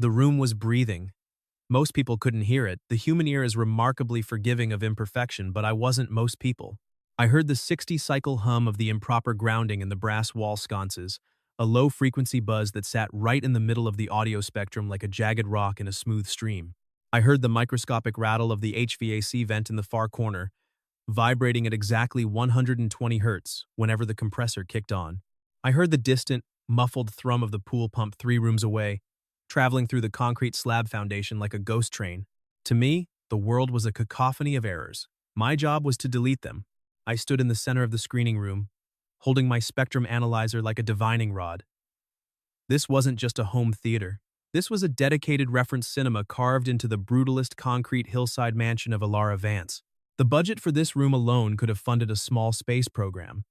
The room was breathing. Most people couldn't hear it. The human ear is remarkably forgiving of imperfection, but I wasn't most people. I heard the 60-cycle hum of the improper grounding in the brass wall sconces, a low-frequency buzz that sat right in the middle of the audio spectrum like a jagged rock in a smooth stream. I heard the microscopic rattle of the HVAC vent in the far corner, vibrating at exactly 120 hertz whenever the compressor kicked on. I heard the distant, muffled thrum of the pool pump 3 rooms away, traveling through the concrete slab foundation like a ghost train. To me, the world was a cacophony of errors. My job was to delete them. I stood in the center of the screening room, holding my spectrum analyzer like a divining rod. This wasn't just a home theater. This was a dedicated reference cinema carved into the brutalist concrete hillside mansion of Ilara Vance. The budget for this room alone could have funded a small space program.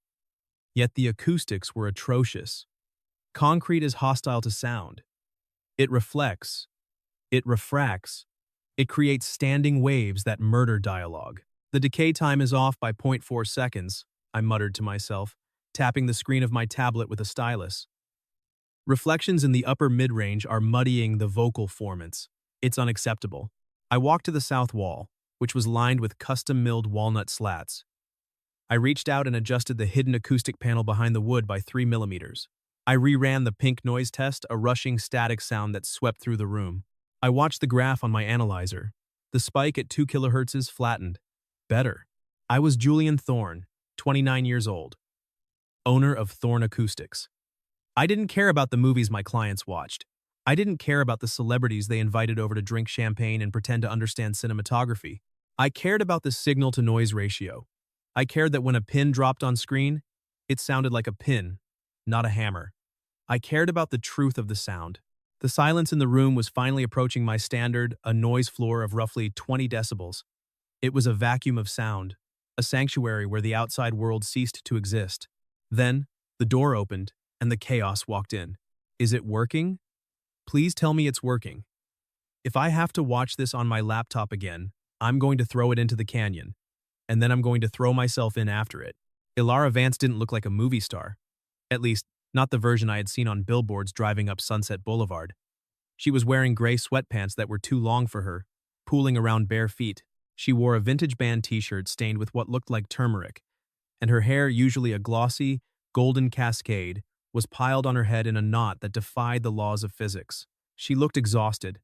Yet the acoustics were atrocious. Concrete is hostile to sound. It reflects. It refracts. It creates standing waves that murder dialogue. The decay time is off by zero point 0.4 seconds, I muttered to myself, tapping the screen of my tablet with a stylus. Reflections in the upper mid-range are muddying the vocal formants. It's unacceptable. I walked to the south wall, which was lined with custom-milled walnut slats. I reached out and adjusted the hidden acoustic panel behind the wood by 3 millimeters. I reran the pink noise test, a rushing static sound that swept through the room. I watched the graph on my analyzer. The spike at 2 kilohertzes flattened. Better. I was Julian Thorne, 29 years old, owner of Thorne Acoustics. I didn't care about the movies my clients watched. I didn't care about the celebrities they invited over to drink champagne and pretend to understand cinematography. I cared about the signal-to-noise ratio. I cared that when a pin dropped on screen, it sounded like a pin, not a hammer. I cared about the truth of the sound. The silence in the room was finally approaching my standard, a noise floor of roughly 20 decibels. It was a vacuum of sound, a sanctuary where the outside world ceased to exist. Then, the door opened, and the chaos walked in. Is it working? Please tell me it's working. If I have to watch this on my laptop again, I'm going to throw it into the canyon, and then I'm going to throw myself in after it. Ilara Vance didn't look like a movie star. At least, not the version I had seen on billboards driving up Sunset Boulevard. She was wearing gray sweatpants that were too long for her, pooling around bare feet. She wore a vintage band t-shirt stained with what looked like turmeric, and her hair, usually a glossy, golden cascade, was piled on her head in a knot that defied the laws of physics. She looked exhausted.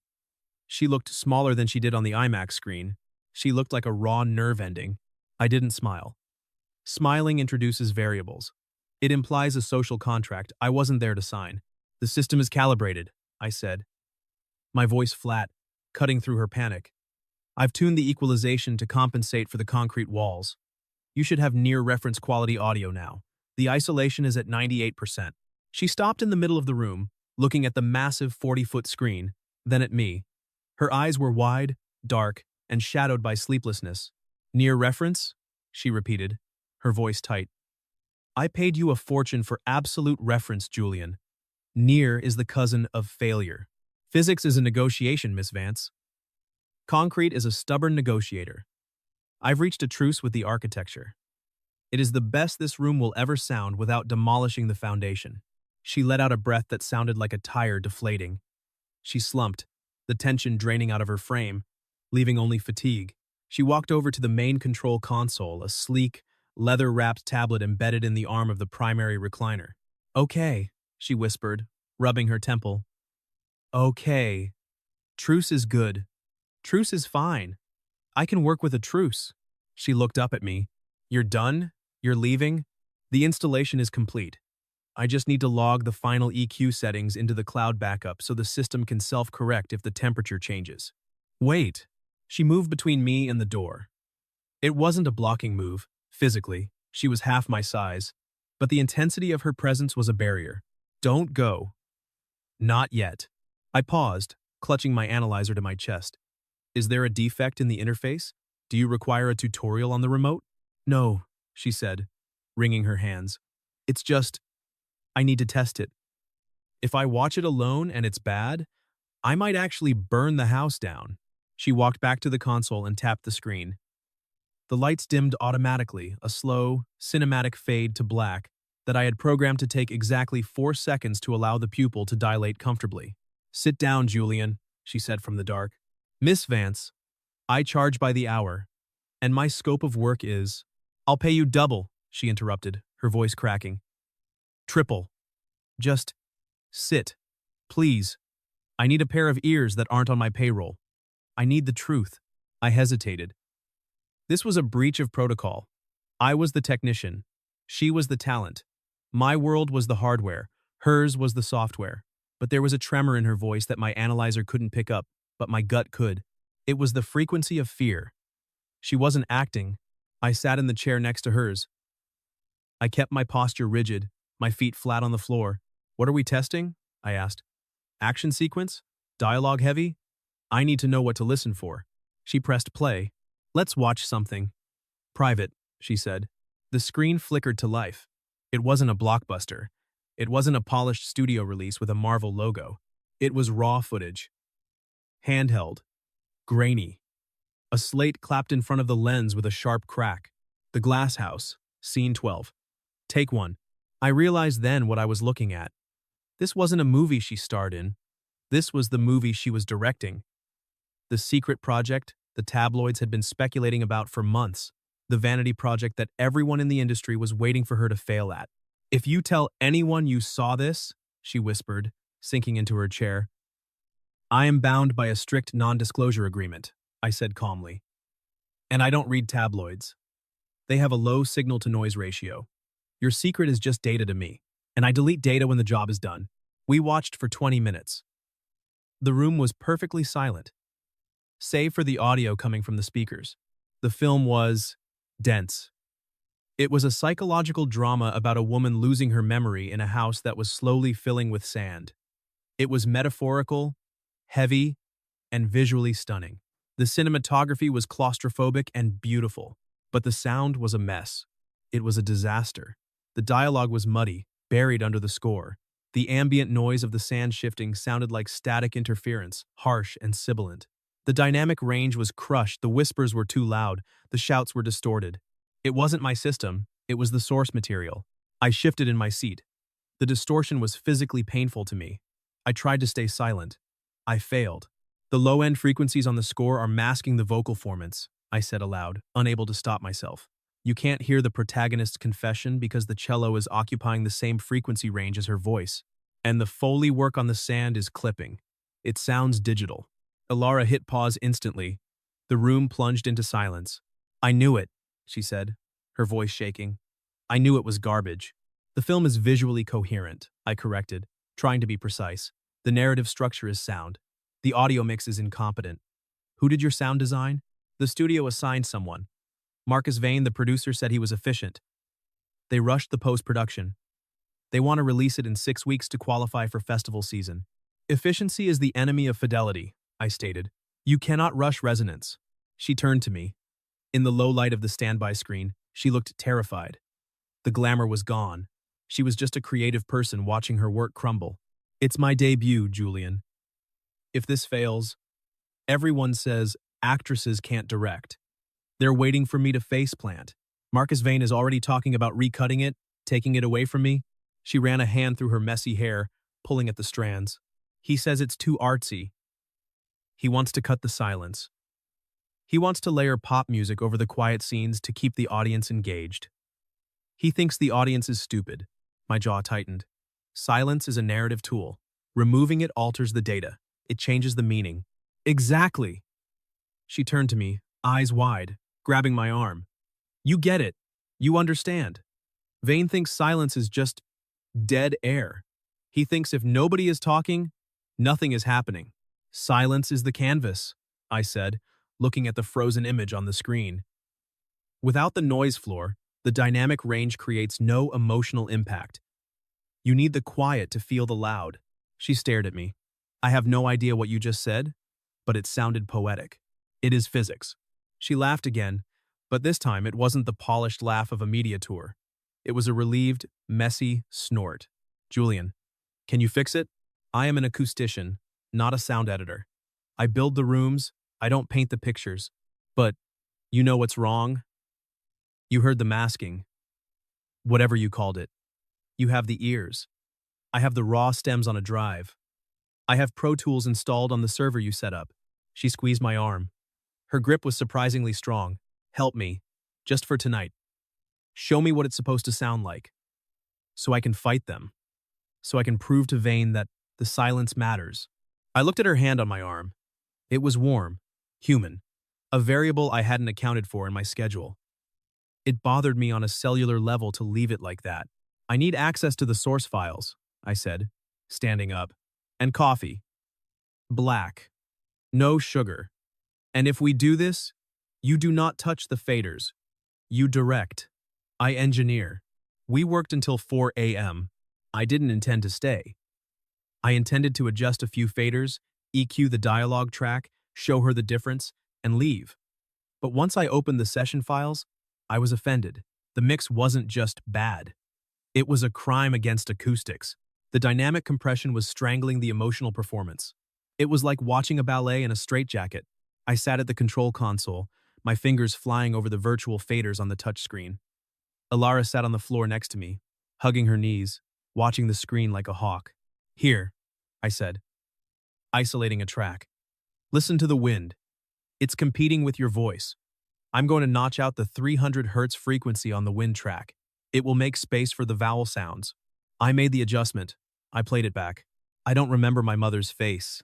She looked smaller than she did on the IMAX screen. She looked like a raw nerve ending. I didn't smile. Smiling introduces variables. It implies a social contract I wasn't there to sign. The system is calibrated, I said, my voice flat, cutting through her panic. I've tuned the equalization to compensate for the concrete walls. You should have near reference quality audio now. The isolation is at 98%. She stopped in the middle of the room, looking at the massive 40-foot screen, then at me. Her eyes were wide, dark, and shadowed by sleeplessness. Near reference? She repeated, her voice tight. I paid you a fortune for absolute reference, Julian. Near is the cousin of failure. Physics is a negotiation, Miss Vance. Concrete is a stubborn negotiator. I've reached a truce with the architecture. It is the best this room will ever sound without demolishing the foundation. She let out a breath that sounded like a tire deflating. She slumped, the tension draining out of her frame, leaving only fatigue. She walked over to the main control console, a sleek, leather-wrapped tablet embedded in the arm of the primary recliner. Okay, she whispered, rubbing her temple. Okay. Truce is good. Truce is fine. I can work with a truce. She looked up at me. You're done? You're leaving? The installation is complete. I just need to log the final EQ settings into the cloud backup so the system can self-correct if the temperature changes. Wait. She moved between me and the door. It wasn't a blocking move, physically. She was half my size. But the intensity of her presence was a barrier. Don't go. Not yet. I paused, clutching my analyzer to my chest. Is there a defect in the interface? Do you require a tutorial on the remote? No, she said, wringing her hands. It's just, I need to test it. If I watch it alone and it's bad, I might actually burn the house down. She walked back to the console and tapped the screen. The lights dimmed automatically, a slow, cinematic fade to black that I had programmed to take exactly 4 seconds to allow the pupil to dilate comfortably. Sit down, Julian, she said from the dark. Miss Vance, I charge by the hour, and my scope of work is— I'll pay you double, she interrupted, her voice cracking. Triple. Just sit. Please. I need a pair of ears that aren't on my payroll. I need the truth. I hesitated. This was a breach of protocol. I was the technician. She was the talent. My world was the hardware. Hers was the software. But there was a tremor in her voice that my analyzer couldn't pick up, but my gut could. It was the frequency of fear. She wasn't acting. I sat in the chair next to hers. I kept my posture rigid, my feet flat on the floor. What are we testing? I asked. Action sequence? Dialogue heavy? I need to know what to listen for. She pressed play. Let's watch something. Private, she said. The screen flickered to life. It wasn't a blockbuster. It wasn't a polished studio release with a Marvel logo. It was raw footage. Handheld. Grainy. A slate clapped in front of the lens with a sharp crack. The Glass House. Scene 12. Take 1. I realized then what I was looking at. This wasn't a movie she starred in. This was the movie she was directing. The secret project the tabloids had been speculating about for months. The vanity project that everyone in the industry was waiting for her to fail at. If you tell anyone you saw this, she whispered, sinking into her chair. I am bound by a strict non-disclosure agreement, I said calmly. And I don't read tabloids. They have a low signal-to-noise ratio. Your secret is just data to me, and I delete data when the job is done. We watched for 20 minutes. The room was perfectly silent, save for the audio coming from the speakers. The film was dense. It was a psychological drama about a woman losing her memory in a house that was slowly filling with sand. It was metaphorical, heavy, and visually stunning. The cinematography was claustrophobic and beautiful, but the sound was a mess. It was a disaster. The dialogue was muddy, buried under the score. The ambient noise of the sand shifting sounded like static interference, harsh and sibilant. The dynamic range was crushed, the whispers were too loud, the shouts were distorted. It wasn't my system, it was the source material. I shifted in my seat. The distortion was physically painful to me. I tried to stay silent. I failed. The low-end frequencies on the score are masking the vocal formants, I said aloud, unable to stop myself. You can't hear the protagonist's confession because the cello is occupying the same frequency range as her voice. And the Foley work on the sand is clipping. It sounds digital. Ilara hit pause instantly. The room plunged into silence. I knew it, she said, her voice shaking. I knew it was garbage. The film is visually coherent, I corrected, trying to be precise. The narrative structure is sound. The audio mix is incompetent. Who did your sound design? The studio assigned someone. Marcus Vane, the producer, said he was efficient. They rushed the post-production. They want to release it in 6 weeks to qualify for festival season. Efficiency is the enemy of fidelity, I stated. You cannot rush resonance. She turned to me. In the low light of the standby screen, she looked terrified. The glamour was gone. She was just a creative person watching her work crumble. It's my debut, Julian. If this fails, everyone says actresses can't direct. They're waiting for me to faceplant. Marcus Vane is already talking about recutting it, taking it away from me. She ran a hand through her messy hair, pulling at the strands. He says it's too artsy. He wants to cut the silence. He wants to layer pop music over the quiet scenes to keep the audience engaged. He thinks the audience is stupid. My jaw tightened. Silence is a narrative tool. Removing it alters the data. It changes the meaning. Exactly. She turned to me, eyes wide, grabbing my arm. You get it. You understand. Vane thinks silence is just dead air. He thinks if nobody is talking, nothing is happening. Silence is the canvas, I said, looking at the frozen image on the screen. Without the noise floor, the dynamic range creates no emotional impact. You need the quiet to feel the loud. She stared at me. I have no idea what you just said, but it sounded poetic. It is physics. She laughed again, but this time it wasn't the polished laugh of a media tour. It was a relieved, messy snort. Julian, can you fix it? I am an acoustician, not a sound editor. I build the rooms, I don't paint the pictures. But you know what's wrong? You heard the masking. Whatever you called it. You have the ears. I have the raw stems on a drive. I have Pro Tools installed on the server you set up. She squeezed my arm. Her grip was surprisingly strong. Help me. Just for tonight. Show me what it's supposed to sound like. So I can fight them. So I can prove to Vane that the silence matters. I looked at her hand on my arm. It was warm, human, a variable I hadn't accounted for in my schedule. It bothered me on a cellular level to leave it like that. I need access to the source files, I said, standing up. And coffee. Black. No sugar. And if we do this, you do not touch the faders. You direct. I engineer. We worked until 4 a.m. I didn't intend to stay. I intended to adjust a few faders, EQ the dialogue track, show her the difference, and leave. But once I opened the session files, I was offended. The mix wasn't just bad. It was a crime against acoustics. The dynamic compression was strangling the emotional performance. It was like watching a ballet in a straitjacket. I sat at the control console, my fingers flying over the virtual faders on the touchscreen. Alara sat on the floor next to me, hugging her knees, watching the screen like a hawk. Here, I said, isolating a track. Listen to the wind. It's competing with your voice. I'm going to notch out the 300 Hz frequency on the wind track. It will make space for the vowel sounds. I made the adjustment. I played it back. I don't remember my mother's face,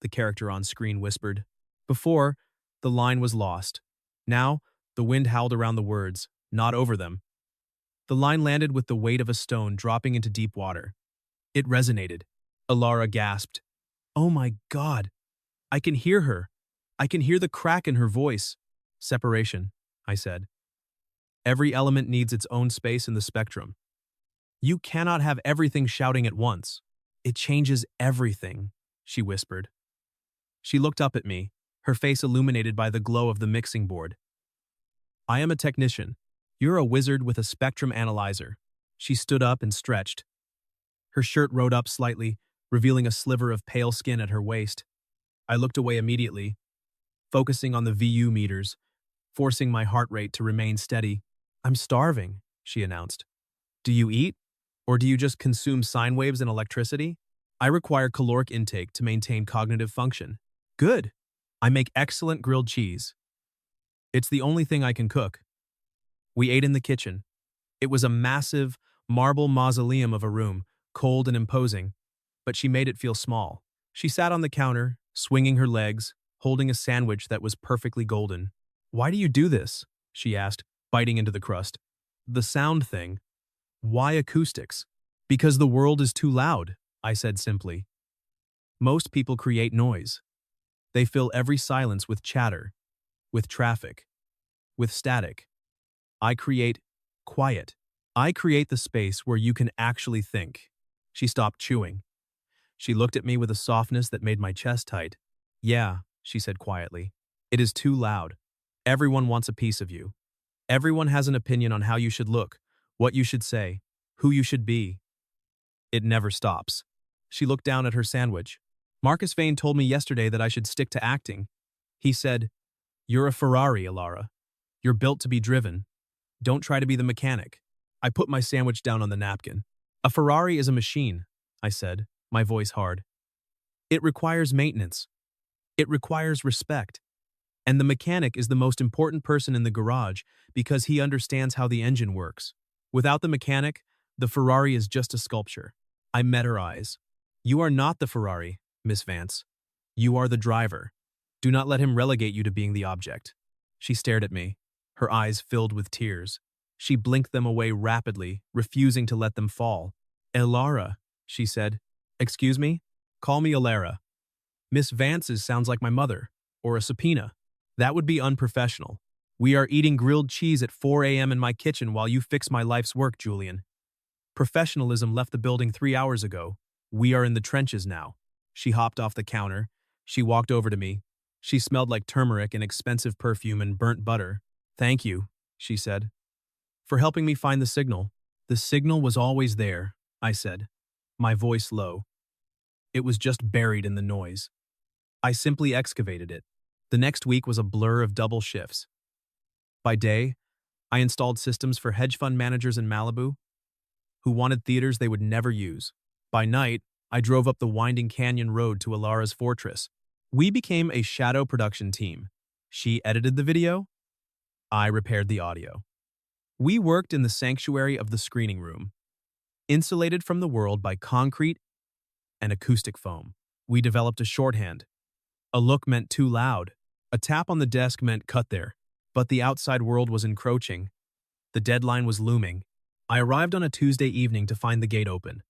the character on screen whispered. Before, the line was lost. Now, the wind howled around the words, not over them. The line landed with the weight of a stone dropping into deep water. It resonated. Alara gasped. Oh my God! I can hear her. I can hear the crack in her voice. Separation, I said. Every element needs its own space in the spectrum. You cannot have everything shouting at once. It changes everything, she whispered. She looked up at me, her face illuminated by the glow of the mixing board. I am a technician. You're a wizard with a spectrum analyzer. She stood up and stretched. Her shirt rode up slightly, revealing a sliver of pale skin at her waist. I looked away immediately, focusing on the VU meters, forcing my heart rate to remain steady. I'm starving, she announced. Do you eat? Or do you just consume sine waves and electricity? I require caloric intake to maintain cognitive function. Good. I make excellent grilled cheese. It's the only thing I can cook. We ate in the kitchen. It was a massive, marble mausoleum of a room, cold and imposing, but she made it feel small. She sat on the counter, swinging her legs, holding a sandwich that was perfectly golden. Why do you do this? She asked, biting into the crust. The sound thing. Why acoustics? Because the world is too loud, I said simply. Most people create noise. They fill every silence with chatter, with traffic, with static. I create quiet. I create the space where you can actually think. She stopped chewing. She looked at me with a softness that made my chest tight. Yeah, she said quietly. It is too loud. Everyone wants a piece of you. Everyone has an opinion on how you should look, what you should say, who you should be. It never stops. She looked down at her sandwich. Marcus Vane told me yesterday that I should stick to acting. He said, "You're a Ferrari, Alara. You're built to be driven. Don't try to be the mechanic." I put my sandwich down on the napkin. A Ferrari is a machine, I said, my voice hard. It requires maintenance. It requires respect. And the mechanic is the most important person in the garage because he understands how the engine works. Without the mechanic, the Ferrari is just a sculpture. I met her eyes. You are not the Ferrari, Miss Vance. You are the driver. Do not let him relegate you to being the object. She stared at me, her eyes filled with tears. She blinked them away rapidly, refusing to let them fall. Alara, she said. Excuse me? Call me Alara. Miss Vance's sounds like my mother, or a subpoena. That would be unprofessional. We are eating grilled cheese at 4 a.m. in my kitchen while you fix my life's work, Julian. Professionalism left the building 3 hours ago. We are in the trenches now. She hopped off the counter. She walked over to me. She smelled like turmeric and expensive perfume and burnt butter. Thank you, she said, for helping me find the signal. The signal was always there, I said, my voice low. It was just buried in the noise. I simply excavated it. The next week was a blur of double shifts. By day, I installed systems for hedge fund managers in Malibu who wanted theaters they would never use. By night, I drove up the winding canyon road to Alara's fortress. We became a shadow production team. She edited the video, I repaired the audio. We worked in the sanctuary of the screening room, insulated from the world by concrete and acoustic foam. We developed a shorthand. A look meant too loud. A tap on the desk meant cut there. But the outside world was encroaching. The deadline was looming. I arrived on a Tuesday evening to find the gate open.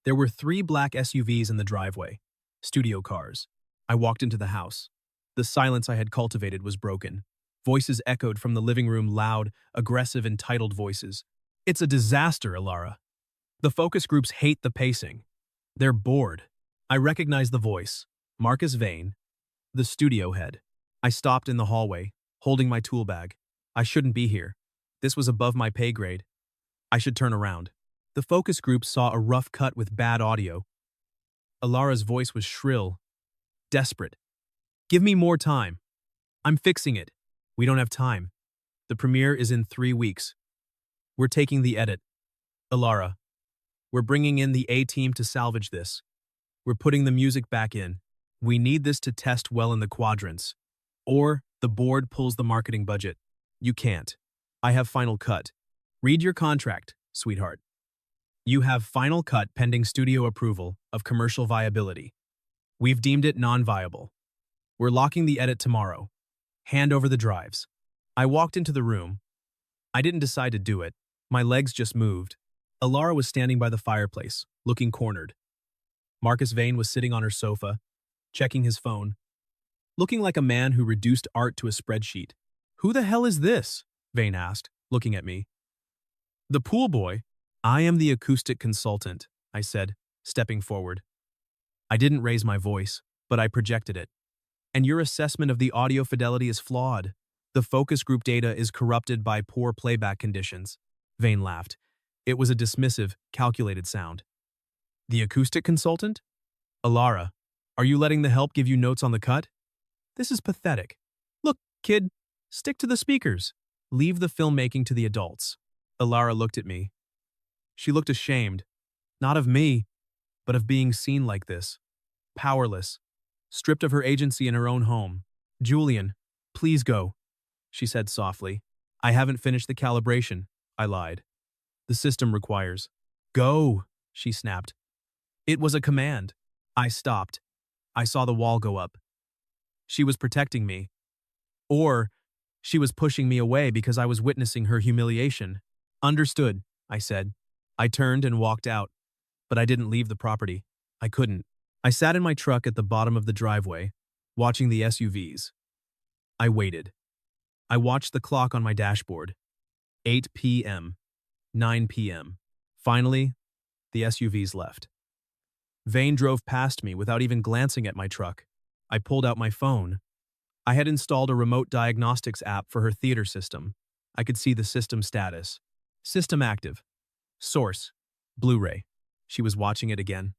There were 3 black SUVs in the driveway, studio cars. I walked into the house. The silence I had cultivated was broken. Voices echoed from the living room, loud, aggressive, entitled voices. It's a disaster, Alara. The focus groups hate the pacing. They're bored. I recognized the voice. Marcus Vane, the studio head. I stopped in the hallway, holding my tool bag. I shouldn't be here. This was above my pay grade. I should turn around. The focus group saw a rough cut with bad audio. Alara's voice was shrill, desperate. Give me more time. I'm fixing it. We don't have time. The premiere is in 3 weeks. We're taking the edit. Alara, we're bringing in the A-team to salvage this. We're putting the music back in. We need this to test well in the quadrants. Or the board pulls the marketing budget. You can't. I have final cut. Read your contract, sweetheart. You have final cut pending studio approval of commercial viability. We've deemed it non-viable. We're locking the edit tomorrow. Hand over the drives. I walked into the room. I didn't decide to do it. My legs just moved. Alara was standing by the fireplace, looking cornered. Marcus Vane was sitting on her sofa, checking his phone, looking like a man who reduced art to a spreadsheet. Who the hell is this? Vane asked, looking at me. The pool boy. I am the acoustic consultant, I said, stepping forward. I didn't raise my voice, but I projected it. And your assessment of the audio fidelity is flawed. The focus group data is corrupted by poor playback conditions. Vane laughed. It was a dismissive, calculated sound. The acoustic consultant? Alara, are you letting the help give you notes on the cut? This is pathetic. Look, kid, stick to the speakers. Leave the filmmaking to the adults. Alara looked at me. She looked ashamed, not of me, but of being seen like this. Powerless, stripped of her agency in her own home. Julian, please go, she said softly. I haven't finished the calibration, I lied. The system requires. Go, she snapped. It was a command. I stopped. I saw the wall go up. She was protecting me. Or she was pushing me away because I was witnessing her humiliation. Understood, I said. I turned and walked out, but I didn't leave the property. I couldn't. I sat in my truck at the bottom of the driveway, watching the SUVs. I waited. I watched the clock on my dashboard. 8 p.m. 9 p.m. Finally, the SUVs left. Vane drove past me without even glancing at my truck. I pulled out my phone. I had installed a remote diagnostics app for her theater system. I could see the system status. System active. Source. Blu-ray. She was watching it again.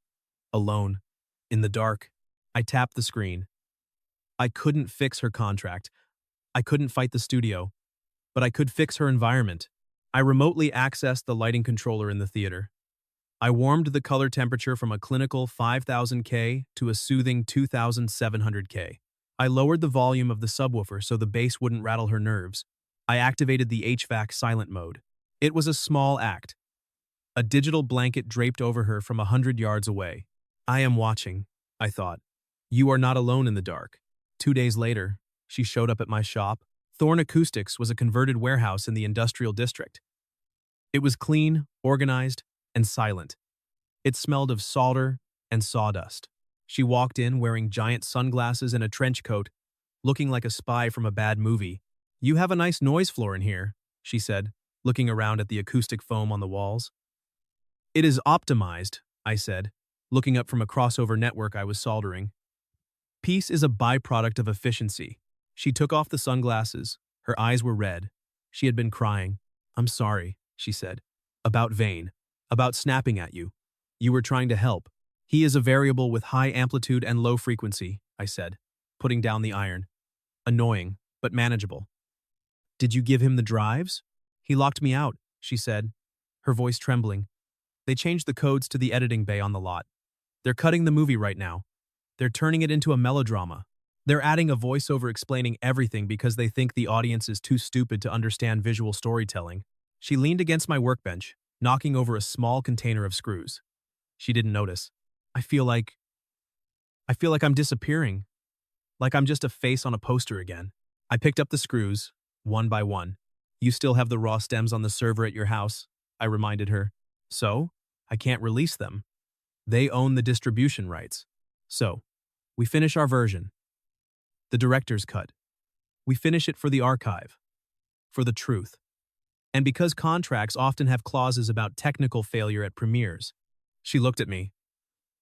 Alone. In the dark. I tapped the screen. I couldn't fix her contract. I couldn't fight the studio. But I could fix her environment. I remotely accessed the lighting controller in the theater. I warmed the color temperature from a clinical 5000K to a soothing 2700K. I lowered the volume of the subwoofer so the bass wouldn't rattle her nerves. I activated the HVAC silent mode. It was a small act. A digital blanket draped over her from 100 yards away. I am watching, I thought. You are not alone in the dark. 2 days later, she showed up at my shop. Thorn Acoustics was a converted warehouse in the industrial district. It was clean, organized, and silent. It smelled of solder and sawdust. She walked in wearing giant sunglasses and a trench coat, looking like a spy from a bad movie. You have a nice noise floor in here, she said, looking around at the acoustic foam on the walls. It is optimized, I said, looking up from a crossover network I was soldering. Peace is a byproduct of efficiency. She took off the sunglasses. Her eyes were red. She had been crying. I'm sorry, she said. About Vane. About snapping at you. You were trying to help. He is a variable with high amplitude and low frequency, I said, putting down the iron. Annoying, but manageable. Did you give him the drives? He locked me out, she said, her voice trembling. They changed the codes to the editing bay on the lot. They're cutting the movie right now. They're turning it into a melodrama. They're adding a voiceover explaining everything because they think the audience is too stupid to understand visual storytelling. She leaned against my workbench, knocking over a small container of screws. She didn't notice. I feel like I'm disappearing. Like I'm just a face on a poster again. I picked up the screws, one by one. You still have the raw stems on the server at your house, I reminded her. So, I can't release them. They own the distribution rights. So, we finish our version. The director's cut. We finish it for the archive. For the truth. And because contracts often have clauses about technical failure at premieres. She looked at me.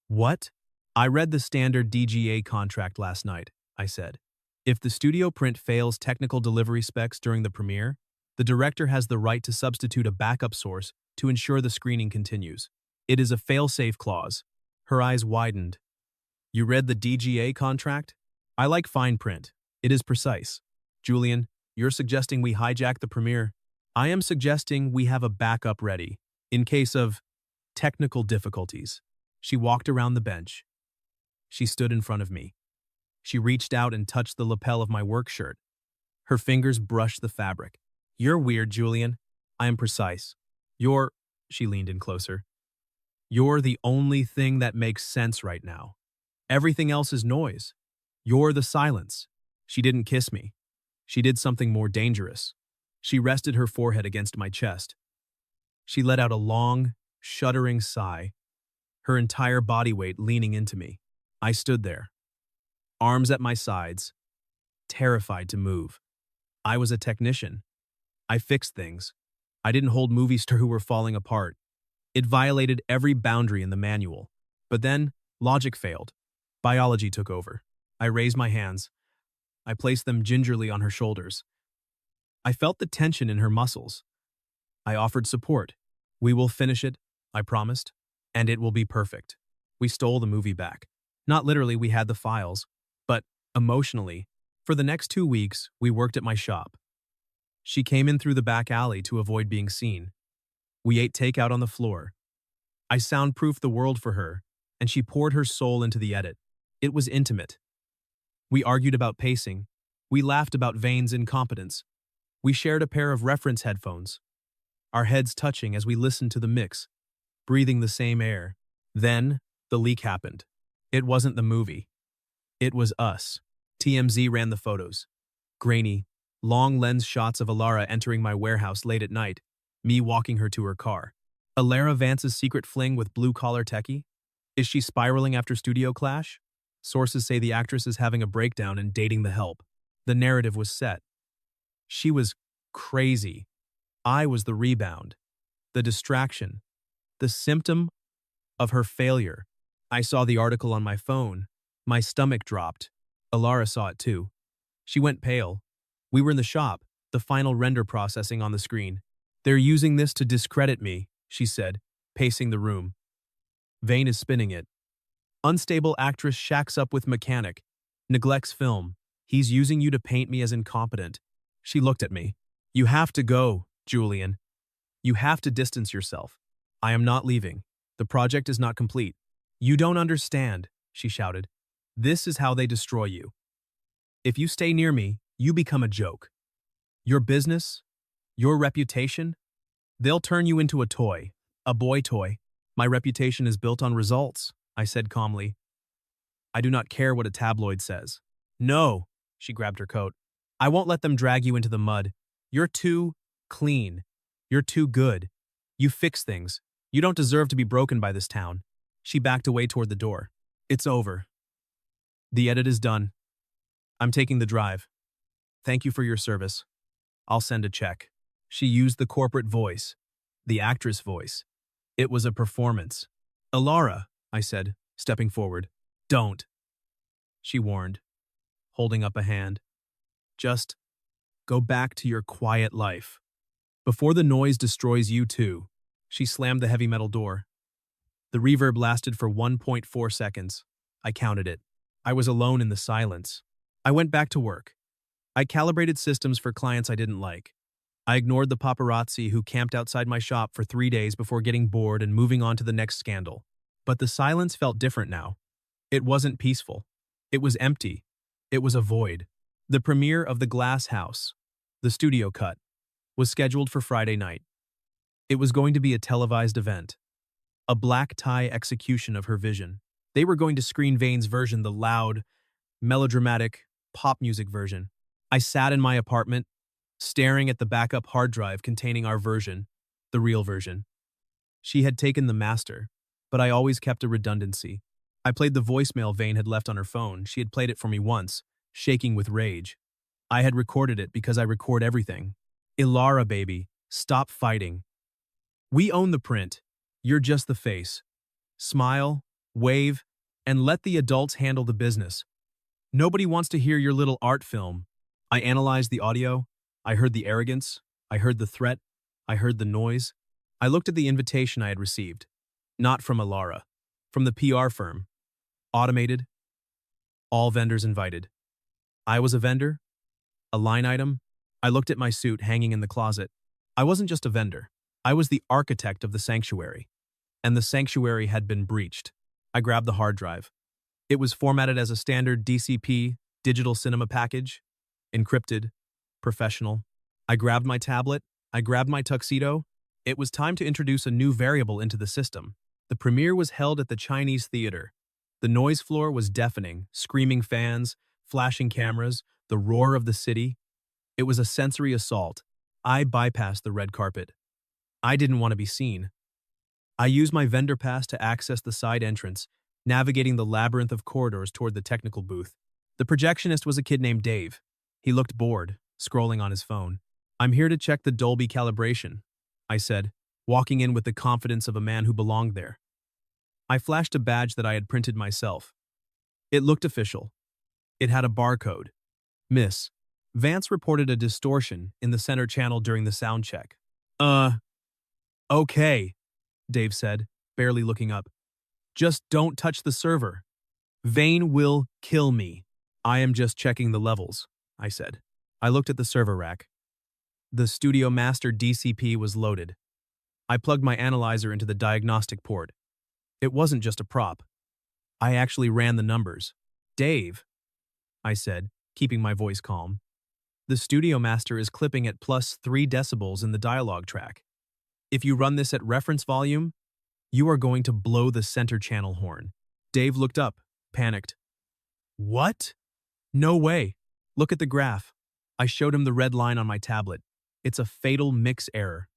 What? I read the standard DGA contract last night, I said. If the studio print fails technical delivery specs during the premiere, the director has the right to substitute a backup source to ensure the screening continues. It is a fail-safe clause. Her eyes widened. You read the DGA contract? I like fine print. It is precise. Julian, you're suggesting we hijack the premiere? I am suggesting we have a backup ready, in case of technical difficulties. She walked around the bench. She stood in front of me. She reached out and touched the lapel of my work shirt. Her fingers brushed the fabric. You're weird, Julian. I am precise. She leaned in closer. You're the only thing that makes sense right now. Everything else is noise. You're the silence. She didn't kiss me. She did something more dangerous. She rested her forehead against my chest. She let out a long, shuddering sigh, her entire body weight leaning into me. I stood there, arms at my sides, terrified to move. I was a technician. I fixed things. I didn't hold movie stars who were falling apart. It violated every boundary in the manual. But then, logic failed. Biology took over. I raised my hands. I placed them gingerly on her shoulders. I felt the tension in her muscles. I offered support. We will finish it, I promised, and it will be perfect. We stole the movie back. Not literally, we had the files, but emotionally. For the next 2 weeks, we worked at my shop. She came in through the back alley to avoid being seen. We ate takeout on the floor. I soundproofed the world for her, and she poured her soul into the edit. It was intimate. We argued about pacing. We laughed about Vane's incompetence. We shared a pair of reference headphones, our heads touching as we listened to the mix, breathing the same air. Then, the leak happened. It wasn't the movie. It was us. TMZ ran the photos. Grainy, long lens shots of Alara entering my warehouse late at night, me walking her to her car. Alara Vance's secret fling with blue-collar techie? Is she spiraling after studio clash? Sources say the actress is having a breakdown and dating the help. The narrative was set. She was crazy. I was the rebound, the distraction, the symptom of her failure. I saw the article on my phone. My stomach dropped. Alara saw it too. She went pale. We were in the shop, the final render processing on the screen. They're using this to discredit me, she said, pacing the room. Vane is spinning it. Unstable actress shacks up with mechanic. Neglects film. He's using you to paint me as incompetent. She looked at me. You have to go, Julian. You have to distance yourself. I am not leaving. The project is not complete. You don't understand, she shouted. This is how they destroy you. If you stay near me, you become a joke. Your business, your reputation, they'll turn you into a toy, a boy toy. My reputation is built on results, I said calmly. I do not care what a tabloid says. No, she grabbed her coat. I won't let them drag you into the mud. You're too clean. You're too good. You fix things. You don't deserve to be broken by this town. She backed away toward the door. It's over. The edit is done. I'm taking the drive. Thank you for your service. I'll send a check. She used the corporate voice, the actress voice. It was a performance. Alara, I said, stepping forward. Don't. She warned, holding up a hand. Just go back to your quiet life. Before the noise destroys you too. She slammed the heavy metal door. The reverb lasted for 1.4 seconds. I counted it. I was alone in the silence. I went back to work. I calibrated systems for clients I didn't like. I ignored the paparazzi who camped outside my shop for 3 days before getting bored and moving on to the next scandal. But the silence felt different now. It wasn't peaceful. It was empty. It was a void. The premiere of The Glass House, the studio cut, was scheduled for Friday night. It was going to be a televised event, a black tie execution of her vision. They were going to screen Vane's version, the loud, melodramatic, pop music version. I sat in my apartment, staring at the backup hard drive containing our version, the real version. She had taken the master, but I always kept a redundancy. I played the voicemail Vane had left on her phone. She had played it for me once, shaking with rage. I had recorded it because I record everything. Ilara, baby, stop fighting. We own the print. You're just the face. Smile, wave, and let the adults handle the business. Nobody wants to hear your little art film. I analyzed the audio. I heard the arrogance. I heard the threat. I heard the noise. I looked at the invitation I had received. Not from Ilara. From the PR firm. Automated. All vendors invited. I was a vendor? A line item? I looked at my suit hanging in the closet. I wasn't just a vendor. I was the architect of the sanctuary. And the sanctuary had been breached. I grabbed the hard drive. It was formatted as a standard DCP, digital cinema package. Encrypted. Professional. I grabbed my tablet. I grabbed my tuxedo. It was time to introduce a new variable into the system. The premiere was held at the Chinese theater. The noise floor was deafening, screaming fans, flashing cameras, the roar of the city. It was a sensory assault. I bypassed the red carpet. I didn't want to be seen. I used my vendor pass to access the side entrance, navigating the labyrinth of corridors toward the technical booth. The projectionist was a kid named Dave. He looked bored, scrolling on his phone. "I'm here to check the Dolby calibration," I said, walking in with the confidence of a man who belonged there. I flashed a badge that I had printed myself. It looked official. It had a barcode. "Miss, Vance reported a distortion in the center channel during the sound check." Okay," Dave said, barely looking up. "Just don't touch the server. Vane will kill me." "I am just checking the levels," I said. I looked at the server rack. The Studio Master DCP was loaded. I plugged my analyzer into the diagnostic port. It wasn't just a prop. I actually ran the numbers. "Dave," I said, keeping my voice calm. "The Studio Master is clipping at +3 decibels in the dialogue track. If you run this at reference volume, you are going to blow the center channel horn." Dave looked up, panicked. "What? No way. Look at the graph." I showed him the red line on my tablet. It's a fatal mix error.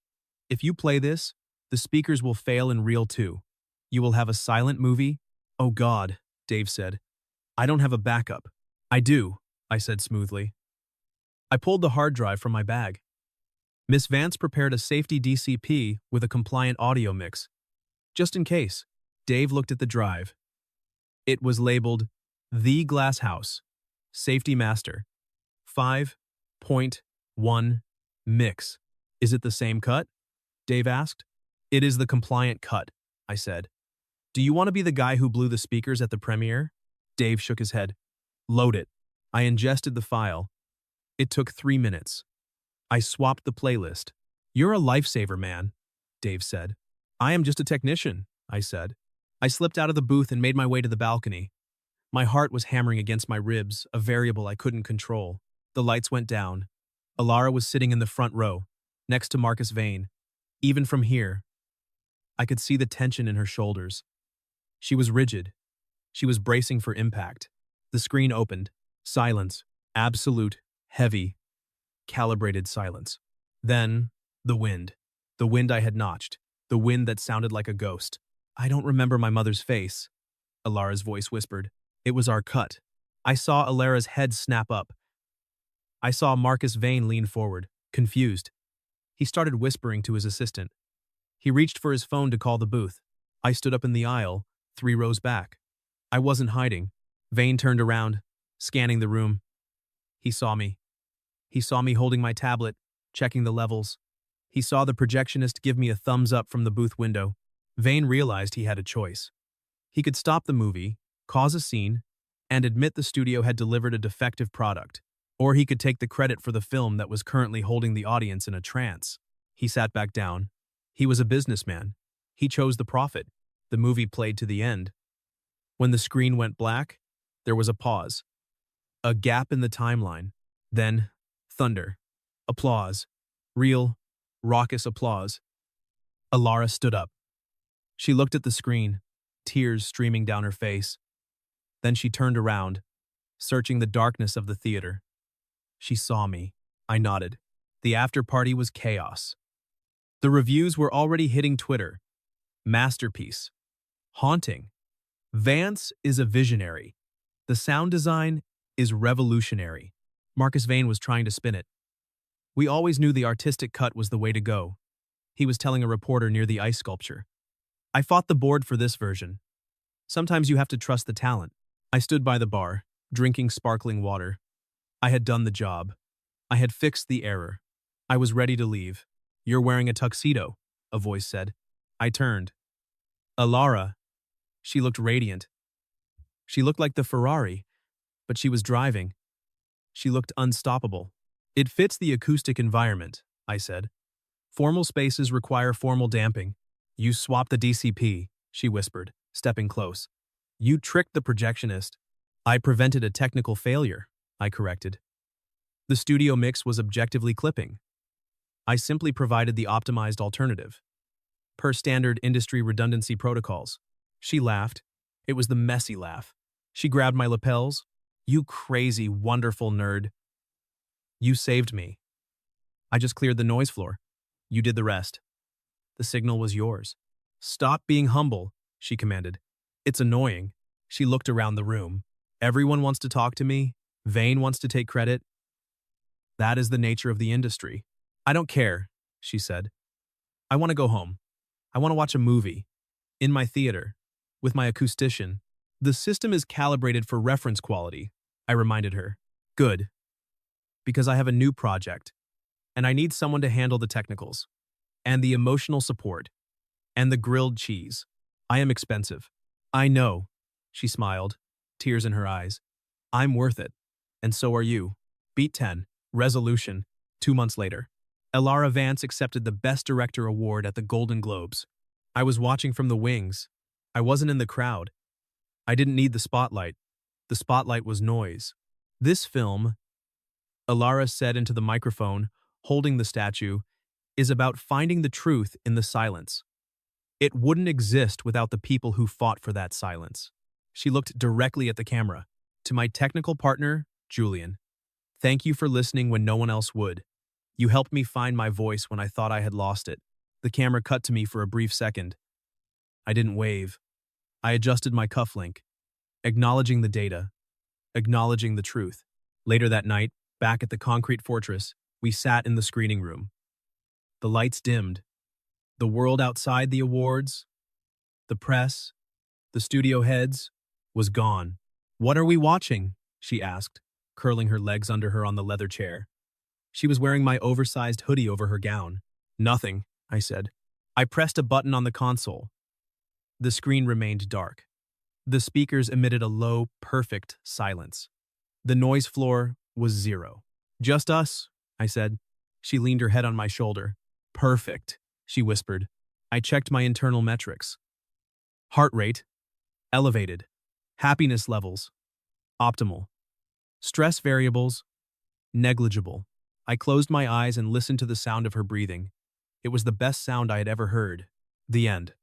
If you play this, the speakers will fail in reel 2. You will have a silent movie. "Oh God," Dave said. "I don't have a backup." "I do," I said smoothly. I pulled the hard drive from my bag. Miss Vance prepared a safety DCP with a compliant audio mix. Just in case. Dave looked at the drive. It was labeled The Glass House, Safety Master, 5.1 mix. "Is it the same cut?" Dave asked. "It is the compliant cut," I said. "Do you want to be the guy who blew the speakers at the premiere?" Dave shook his head. "Load it." I ingested the file. It took 3 minutes. I swapped the playlist. "You're a lifesaver, man," Dave said. "I am just a technician," I said. I slipped out of the booth and made my way to the balcony. My heart was hammering against my ribs, a variable I couldn't control. The lights went down. Ilara was sitting in the front row, next to Marcus Vane. Even from here, I could see the tension in her shoulders. She was rigid. She was bracing for impact. The screen opened. Silence. Absolute, heavy, calibrated silence. Then, the wind. The wind I had notched. The wind that sounded like a ghost. "I don't remember my mother's face," Ilara's voice whispered. It was our cut. I saw Ilara's head snap up. I saw Marcus Vane lean forward, confused. He started whispering to his assistant. He reached for his phone to call the booth. I stood up in the aisle, 3 rows back. I wasn't hiding. Vane turned around, scanning the room. He saw me. He saw me holding my tablet, checking the levels. He saw the projectionist give me a thumbs up from the booth window. Vane realized he had a choice. He could stop the movie, cause a scene, and admit the studio had delivered a defective product. Or he could take the credit for the film that was currently holding the audience in a trance. He sat back down. He was a businessman. He chose the profit. The movie played to the end. When the screen went black, there was a pause. A gap in the timeline. Then, thunder. Applause. Real, raucous applause. Alara stood up. She looked at the screen, tears streaming down her face. Then she turned around, searching the darkness of the theater. She saw me. I nodded. The after-party was chaos. The reviews were already hitting Twitter. Masterpiece. Haunting. Vance is a visionary. The sound design is revolutionary. Marcus Vane was trying to spin it. We always knew the artistic cut was the way to go. He was telling a reporter near the ice sculpture. I fought the board for this version. Sometimes you have to trust the talent. I stood by the bar, drinking sparkling water. I had done the job. I had fixed the error. I was ready to leave. You're wearing a tuxedo, a voice said. I turned. Alara. She looked radiant. She looked like the Ferrari, but she was driving. She looked unstoppable. It fits the acoustic environment, I said. Formal spaces require formal damping. You swapped the DCP, she whispered, stepping close. You tricked the projectionist. I prevented a technical failure, I corrected. The studio mix was objectively clipping. I simply provided the optimized alternative. Per standard industry redundancy protocols. She laughed. It was the messy laugh. She grabbed my lapels. You crazy, wonderful nerd. You saved me. I just cleared the noise floor. You did the rest. The signal was yours. Stop being humble, she commanded. It's annoying. She looked around the room. Everyone wants to talk to me. Vane wants to take credit. That is the nature of the industry. I don't care, she said. I want to go home. I want to watch a movie. In my theater. With my acoustician. The system is calibrated for reference quality, I reminded her. Good. Because I have a new project. And I need someone to handle the technicals. And the emotional support. And the grilled cheese. I am expensive. I know, she smiled, tears in her eyes. I'm worth it. And so are you. Beat 10. Resolution. 2 months later. Alara Vance accepted the Best Director award at the Golden Globes. I was watching from the wings. I wasn't in the crowd. I didn't need the spotlight. The spotlight was noise. This film, Alara said into the microphone, holding the statue, is about finding the truth in the silence. It wouldn't exist without the people who fought for that silence. She looked directly at the camera. To my technical partner, Julian. Thank you for listening when no one else would. You helped me find my voice when I thought I had lost it. The camera cut to me for a brief second. I didn't wave. I adjusted my cufflink, acknowledging the data, acknowledging the truth. Later that night, back at the concrete fortress, we sat in the screening room. The lights dimmed. The world outside the awards, the press, the studio heads, was gone. What are we watching? She asked, curling her legs under her on the leather chair. She was wearing my oversized hoodie over her gown. Nothing, I said. I pressed a button on the console. The screen remained dark. The speakers emitted a low, perfect silence. The noise floor was 0. Just us, I said. She leaned her head on my shoulder. Perfect, she whispered. I checked my internal metrics. Heart rate, elevated. Happiness levels, optimal. Stress variables, negligible. I closed my eyes and listened to the sound of her breathing. It was the best sound I had ever heard. The end.